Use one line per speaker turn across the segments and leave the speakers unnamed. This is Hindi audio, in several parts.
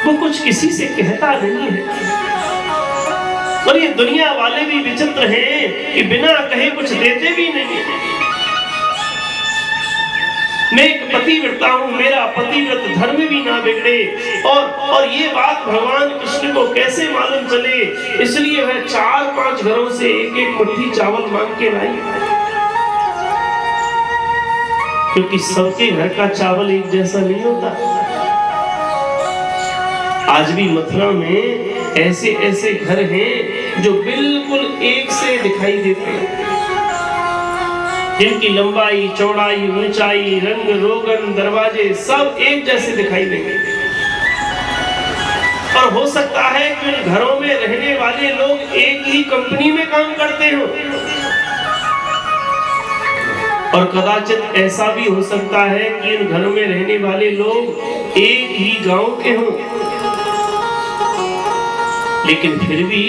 वो कुछ किसी से कहता नहीं है। और ये दुनिया वाले भी विचित्र हैं कि बिना कहे कुछ देते भी नहीं। मैं एक पतिव्रता हूं, मेरा पतिव्रत धर्म भी ना बिगड़े। और ये बात भगवान कृष्ण को कैसे मालूम चले, इसलिए वह 4-5 घरों से एक मुट्ठी चावल मांग के लाई, क्योंकि सबके घर का चावल एक जैसा नहीं होता। आज भी मथुरा में ऐसे ऐसे घर हैं जो बिल्कुल एक से दिखाई देते हैं, जिनकी लंबाई, चौड़ाई, ऊंचाई, रंग रोगन, दरवाजे सब एक जैसे दिखाई देंगे। और हो सकता है कि उन घरों में रहने वाले लोग एक ही कंपनी में काम करते हो, और कदाचित ऐसा भी हो सकता है कि इन घरों में रहने वाले लोग एक ही गांव के हों, लेकिन फिर भी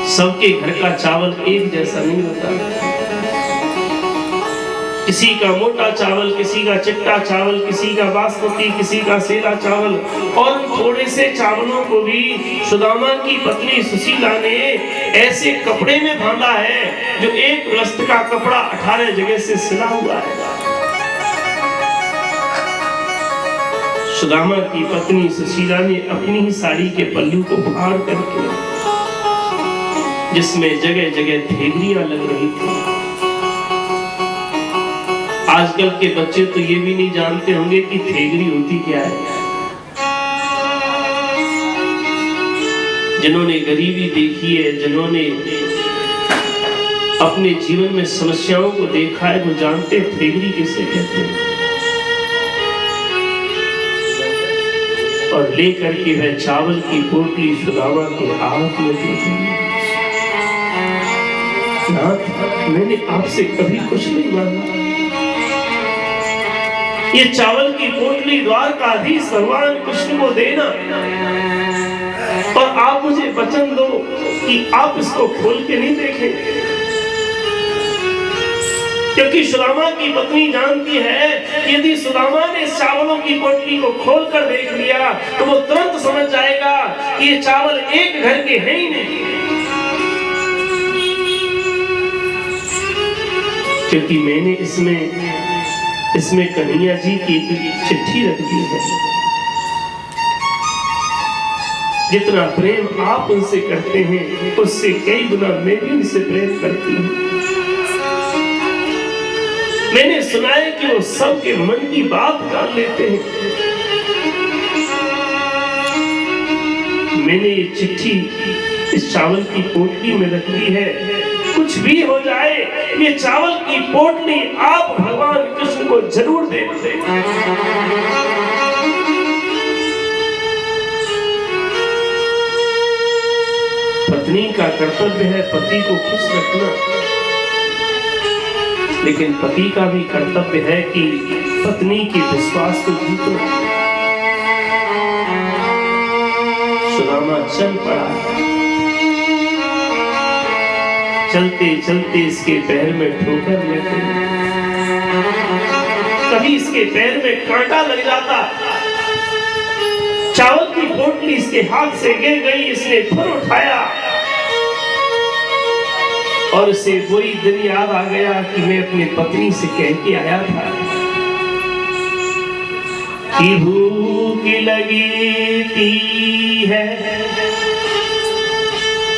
सबके घर का चावल एक जैसा नहीं होता। किसी का मोटा चावल, किसी का चिट्टा चावल, किसी का बासमती, किसी का सेला चावल। और थोड़े से चावलों को भी सुदामा की पत्नी सुशीला ने ऐसे कपड़े में बांधा है जो एक रस्त का कपड़ा 18 जगह से सिला हुआ है। सुदामा की पत्नी सुशीला ने अपनी ही साड़ी के पल्लू को फाड़ करके, जिसमें जगह जगह थेगरियां लग रही थी। आजकल के बच्चे तो ये भी नहीं जानते होंगे कि थेगरी होती क्या है। जिन्होंने गरीबी देखी है, जिन्होंने अपने जीवन में समस्याओं को देखा है, वो जानते हैं थेगरी किसे कहते हैं। और लेकर के वह चावल की पोटली सुदामा के हाथ में दी। मैंने आपसे कभी कुछ नहीं मांगा, ये चावल की पोटली द्वारकाधीश भगवान कृष्ण को देना, और आप मुझे वचन दो कि आप इसको खोल के नहीं देखें। क्योंकि सुदामा की पत्नी जानती है कि यदि सुदामा ने इस चावलों की पोटली को खोलकर देख लिया तो वो तुरंत समझ जाएगा कि ये चावल एक घर के हैं ही नहीं। क्योंकि मैंने इसमें कन्हैया जी की चिट्ठी रख दी है। जितना प्रेम आप उनसे करते हैं, उससे कई गुना मैं भी उनसे प्रेम करती हूँ। मैंने सुना है कि वो सबके मन की बात जान लेते हैं। मैंने ये चिट्ठी इस चावल की पोटली में रख दी है। कुछ भी हो जाए, ये चावल की पोटली आप भगवान कृष्ण को जरूर दे दें। पत्नी का कर्तव्य है पति को खुश रखना, लेकिन पति का भी कर्तव्य है कि पत्नी के विश्वास को जीतो। सुदामा चल पड़ा। चलते चलते इसके पैर में ठोकर लग गई। कभी इसके पैर में कांटा लग जाता, चावल की पोटली इसके हाथ से गिर गई। इसने फिर उठाया और इसे वही दिन याद आ गया कि मैं अपनी पत्नी से कह के आया था कि भूख लगी थी है,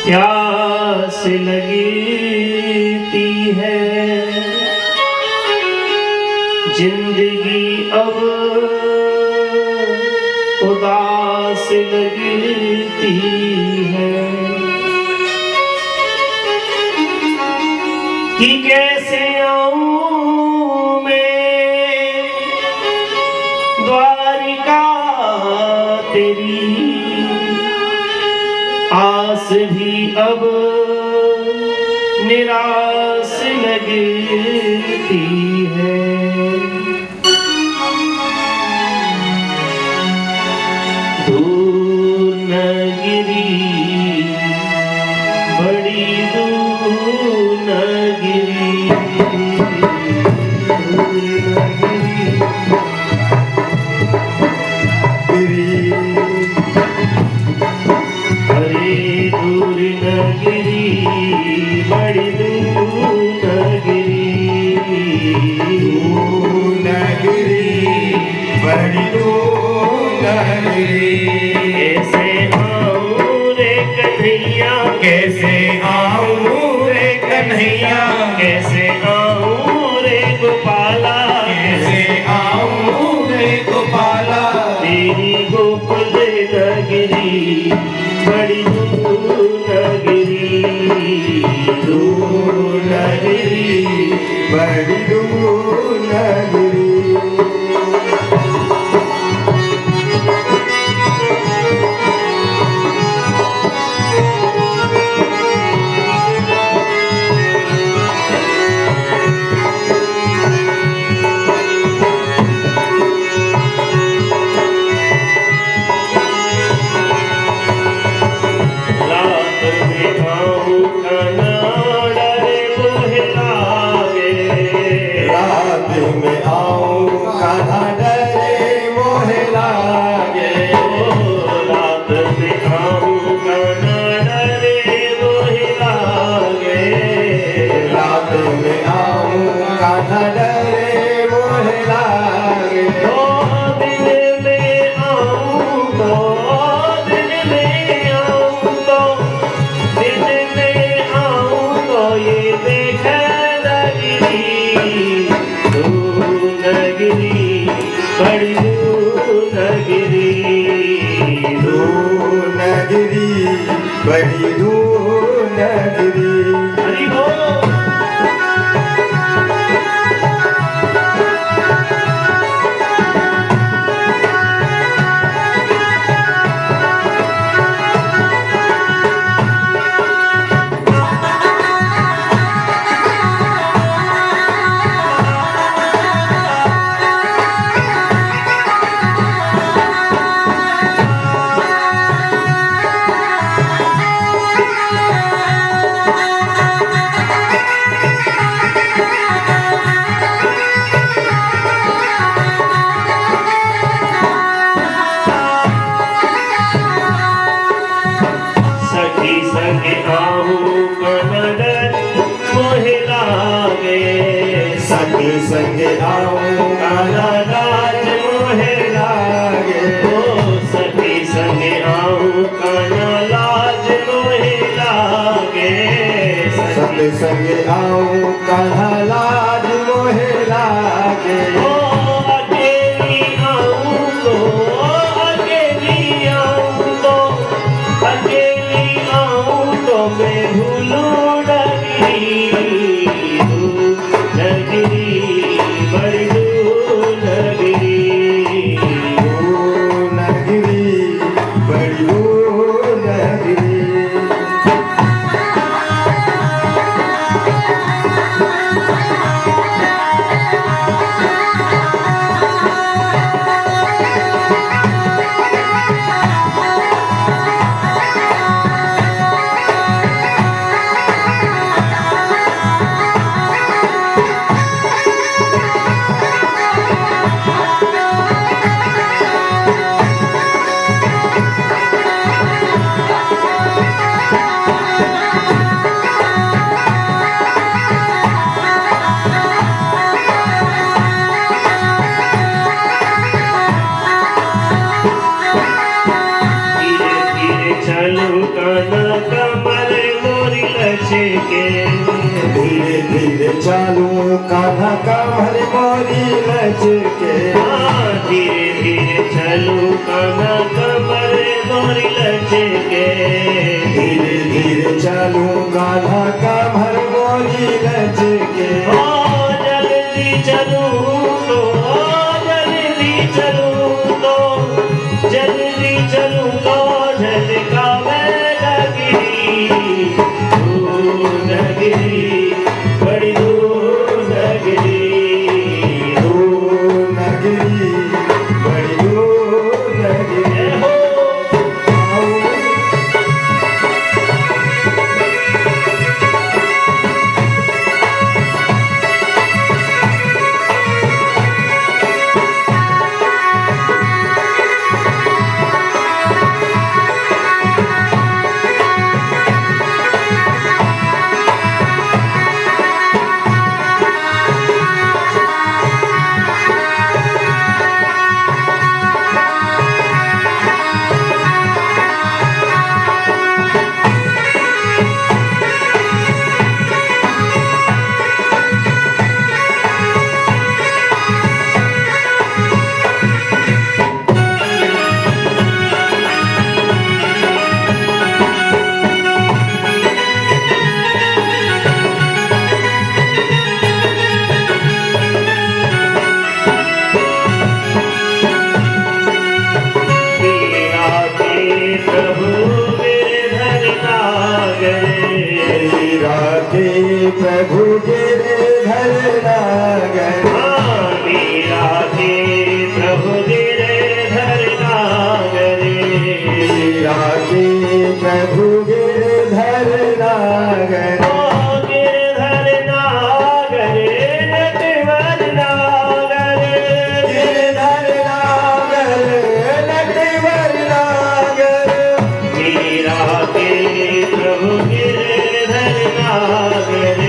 प्यास लगती है, जिंदगी अब उदास लगती है कि कैसे आऊं मैं द्वारिका तेरी, आस भी अब निराश लगती है। दूर नगरी, बड़ी दूर नगरी, दूर नगरी,
कन्हैया
कैसे आऊं रे गोपाला,
कैसे आऊं रे गोपाला,
तेरी गोकुल नगरी बड़ी दूर नगरी,
दूर नगरी बड़ी दूर नगरी। में आऊं कान्हा डरे मोहे लागे,
रात में आऊं कान्हा डरे मोहे लागे,
रात में आऊं कान्हा डरे मोहे लागे।
दिन में आऊं तो दिन में आऊं तो दिन में आऊं तो ये देख बड़ी दूर नगरी,
दूर नगरी बड़ी दूर नगरी।
हरि बोल। संगे आऊं कान्हा मोहे लागे,
सखी संगे आऊं कान्हा राज मोहे लागे,
ओ सखी संगे आऊं कान्हा लाज मोहे लागे,
सखी संगे आऊं कान्हा लाज मोहे लागे।
ओ अकेली आऊं तो अकेली आऊं तो अकेली आऊं तो मैं भूलूं नगरी, नगरी बड़ी दूर नगरी,
दूर नगरी बड़ी दूर नगरी।
चलूं कान्हा कमर मोरी लचके,
धीरे धीरे चालूं कान्हा कमर मोरी लचके,
धीरे धीरे चलूं कान्हा कमर मोरी लचके,
धीरे धीरे चालूं कान्हा कमर मोरी लचके।
जल्दी चलूं तो जल्दी चलूं तो जल्दी चलूं तो झलकावे नगरी, दूर नगरी बड़ी दूर नगरी,
दूर नगरी बड़ी दूर नगरी। गिरधर नागर।
हाँ, मीरा के प्रभु गिरधर नागर।
मीरा के प्रभु गिरधर नागर।
ओ गिरधर नागर, नटवर नागर।
गिरधर नागर, नटवर नागर।
मीरा के प्रभु गिरधर नागर।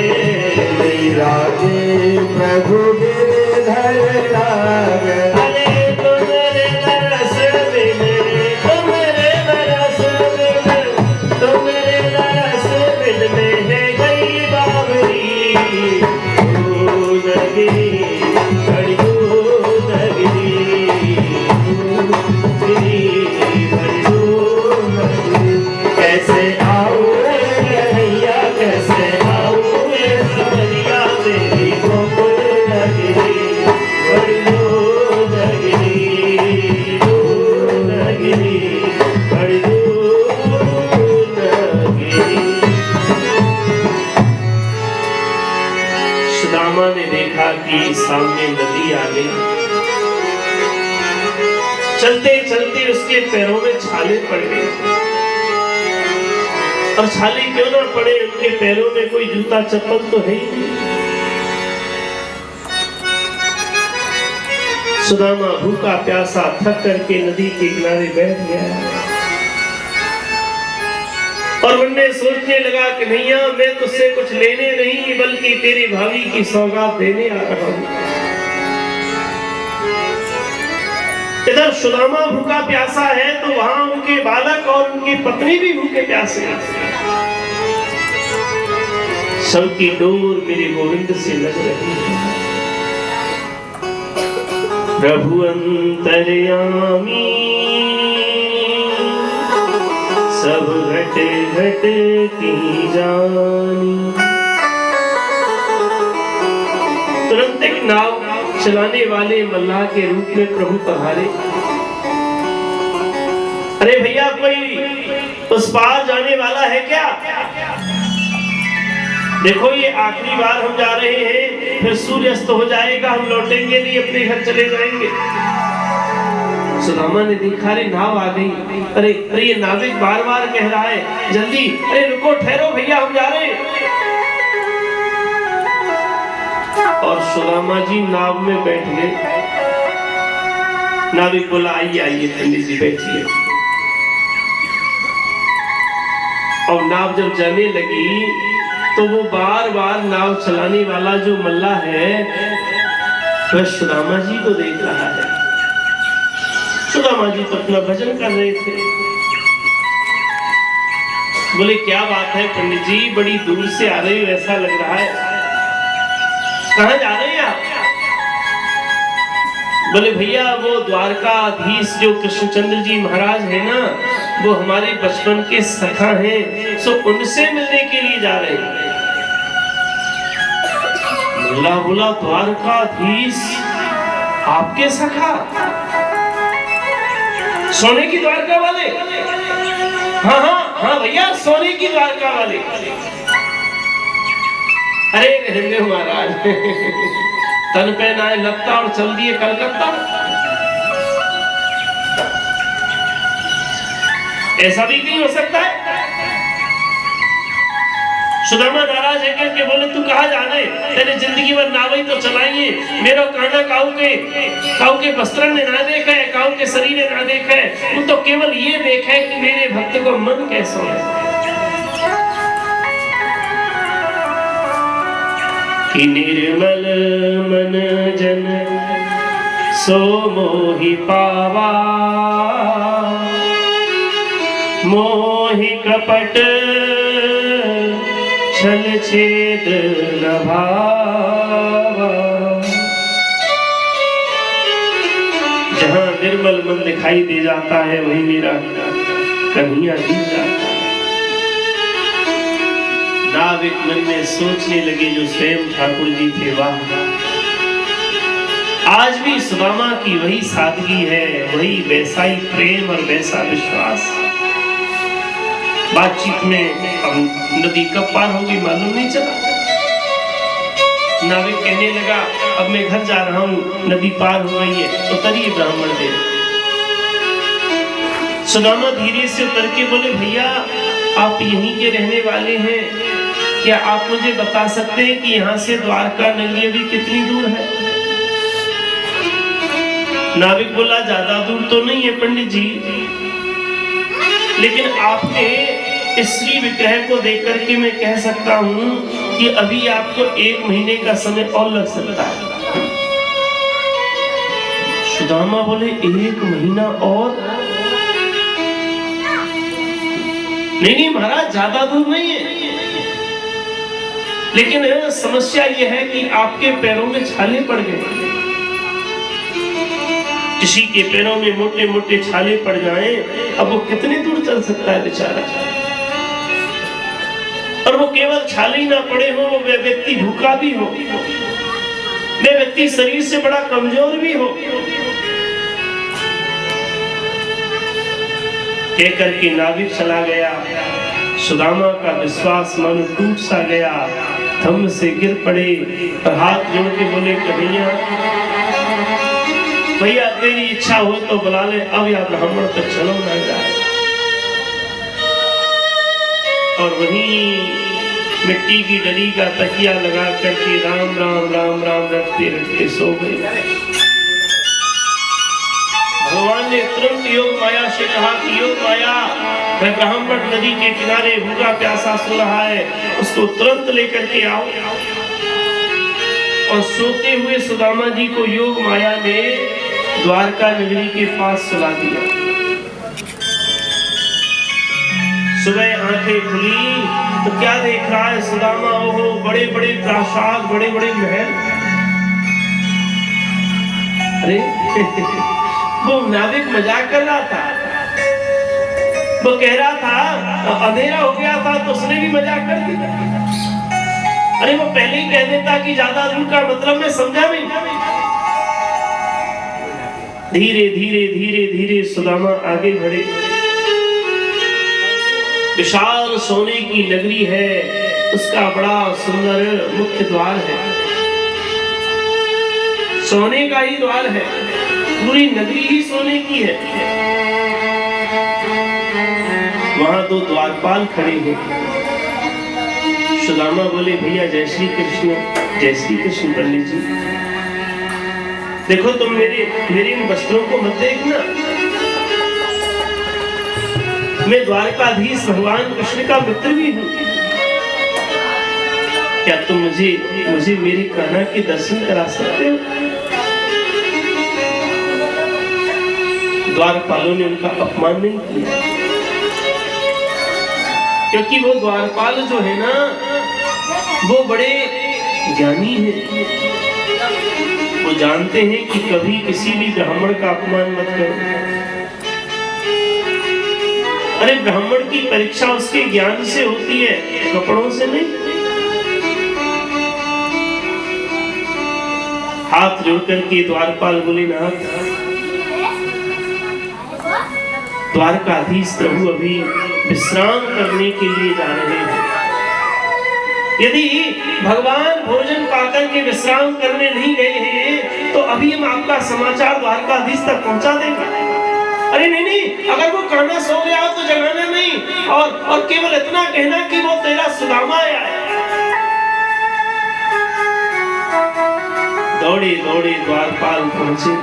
मीरा के प्रभु गिरधर नागर।
अरे तुम्हारे दरस बिन, तुम्हारे दरस बिन, तुम्हारे दरस बिन में है गई बावरी। ओ नगरी, बड़ी ओ नगरी, बड़ी ओ नगरी। कैसे आऊं रे कन्हैया, कैसे आऊं रे सवरिया, तेरी गोकुल नगरी, बड़ी ओ नगरी, ओ नगरी, बड़ी ओ नगरी। सुदामा ने देखा कि सामने नदी आ गई। चलते चलते उसके पैरों में छाले पड़ गए, और छाले क्यों ना पड़े, उनके पैरों में कोई जूता चप्पल तो है ही नहीं। सुदामा भूखा प्यासा थक करके नदी के किनारे बैठ गया, और उनने सोचने लगा कि नैया, मैं तुझसे कुछ लेने नहीं बल्कि तेरी भाभी की सौगात देने आ रहा हूं। इधर सुदामा भूखा प्यासा है तो वहां उनके बालक और उनकी पत्नी भी भूखे प्यासे हैं। सबकी डोर मेरे गोविंद से लग रही है। प्रभु अंतर्यामी, सब घट घट की जानी। तुरंत एक नाव चलाने वाले मल्लाह के रूप में प्रभु पधारे। अरे भैया, कोई उस पार जाने वाला है क्या? देखो, ये आखिरी बार हम जा रहे हैं, फिर सूर्य अस्त हो जाएगा, हम लौटेंगे नहीं, अपने घर चले जाएंगे। सुदामा ने देखा, अरे नाव आ गई। अरे अरे, ये नाविक बार बार कह रहा है जल्दी, अरे रुको, ठहरो भैया, हम जा रहे हैं। और सुदामा जी नाव में बैठ गए। नाविक बोला, आइए आइए पंडित जी, बैठिए। और नाव जब जाने लगी तो वो बार बार नाव चलाने वाला जो मल्ला है वह सुदामा जी को देख रहा है। सुदामा जी तो अपना भजन कर रहे थे। बोले, क्या बात है पंडित जी, बड़ी दूर से आ रही हो, ऐसा लग रहा है, कहाँ जा रहे हैं आप? बोले, भैया वो द्वारकाधीश जो कृष्णचंद्र जी महाराज है ना, वो हमारे बचपन के सखा हैं, सो उनसे मिलने के लिए जा रहे हैं। मुल्ला बोला, द्वारकाधीश आपके सखा? सोने की द्वारका वाले? हाँ हाँ हाँ भैया, सोने की द्वारका वाले। अरे रहने महाराज, तन पे ना लगता और चल दिए कलकत्ता। ऐसा भी नहीं हो सकता है। सुदामा नाराज है करके बोले, तू कहाँ जाने, तेरे जिंदगी भर नावई तो चलाइए, मेरा काना काऊ के वस्त्र ने ना देखा है, काऊ के शरीर ने ना देखा है, तू तो केवल ये देखा है कि मेरे भक्त को मन कैसा है। कि निर्मल मन जन सो मोहि पावा, मोहि कपट छल छेद लभावा। जहां निर्मल मन दिखाई दे जाता है वही मेरा कन्हैया जीत जाता है। नाविक मन में सोचने लगे, जो स्वयं ठाकुर जी थे, वाह, आज भी सुदामा की वही सादगी है, वही वैसा ही प्रेम और वैसा विश्वास। बातचीत में अब नदी कब पार होगी मालूम नहीं चला। नाविक कहने लगा अब मैं घर जा रहा हूँ, नदी पार हो गई है, उतरिए ब्राह्मण देव। सुदामा धीरे से उतर के बोले भैया आप यहीं के रहने वाले हैं, क्या आप मुझे बता सकते हैं कि यहाँ से द्वारका नगरी अभी कितनी दूर है? नाविक बोला ज्यादा दूर तो नहीं है पंडित जी, लेकिन आपके इस श्री विग्रह को देख करके मैं कह सकता हूँ कि अभी आपको 1 महीने का समय और लग सकता है। सुदामा बोले 1 महीना और? नहीं महाराज ज्यादा दूर नहीं है, लेकिन समस्या यह है कि आपके पैरों में छाले पड़ गए। किसी के पैरों में मोटे मोटे छाले पड़ जाएं, अब वो कितनी दूर चल सकता है बेचारा। और वो केवल छाले ही ना पड़े हो, वो व्यक्ति भूखा भी हो, वे व्यक्ति शरीर से बड़ा कमजोर भी हो। कहकर के नाविक चला गया। सुदामा का विश्वास मन टूट सा गया, धम्म से गिर पड़े और हाथ जोड़ के बोले भैया तेरी इच्छा हो तो बुला ले, अब या ब्राह्मण तक चलो ना जाए। और वहीं मिट्टी की डली का तकिया लगा करके राम राम राम राम रटते रटते सो गए। भगवान ने तुरंत योग माया से कहा कि योग माया, वह ब्राह्मण नदी के किनारे भूखा प्यासा सो रहा है, उसको तुरंत लेकर के आओ। और सोते हुए सुदामा जी को योग माया ने द्वारका नगरी के पास सुला दिया। सुबह आंखें खुली तो क्या देख रहा है सुदामा? ओहो बड़े बड़े प्रासाद, बड़े बड़े महल। अरे वो नाविक मजाक कर रहा था, वो कह रहा था अंधेरा हो गया था तो उसने भी मजाक कर दिया। अरे वो पहले ही कह देता कि ज्यादा दूर का मतलब मैं समझा नहीं। धीरे धीरे धीरे धीरे सुदामा आगे बढ़े। विशाल सोने की नगरी है, उसका बड़ा सुंदर मुख्य द्वार है, सोने का ही द्वार है, पूरी नगरी ही सोने की है। वहां 2 द्वारपाल खड़े हैं। सुदामा बोले भैया जय श्री कृष्ण। जय श्री कृष्ण पंडित जी। देखो तुम मेरे इन वस्त्रों को मत देखना, मैं द्वारकाधीश भगवान कृष्ण का मित्र भी हूँ। क्या तुम मुझे मेरी कान्हा के दर्शन करा सकते हो? द्वारपालों ने उनका अपमान नहीं किया, क्योंकि वो द्वारपाल जो है ना वो बड़े ज्ञानी हैं। वो जानते हैं कि कभी किसी भी ब्राह्मण का अपमान मत करो। अरे ब्राह्मण की परीक्षा उसके ज्ञान से होती है, कपड़ों से नहीं। हाथ जोड़ करके द्वारपाल बोले नाथ, द्वारकाधीश प्रभु अभी विश्राम करने के लिए जा रहे हैं। यदि भगवान भोजन पाकर के विश्राम करने नहीं गए हैं तो अभी हम आपका समाचार द्वारकाधीश तक पहुंचा देंगे। अरे नहीं, अगर वो कान्हा सो गया तो जगाना नहीं, और केवल इतना कहना कि वो तेरा सुदामा आया है। दौड़े दौड़े द्वारपाल पहुंचे।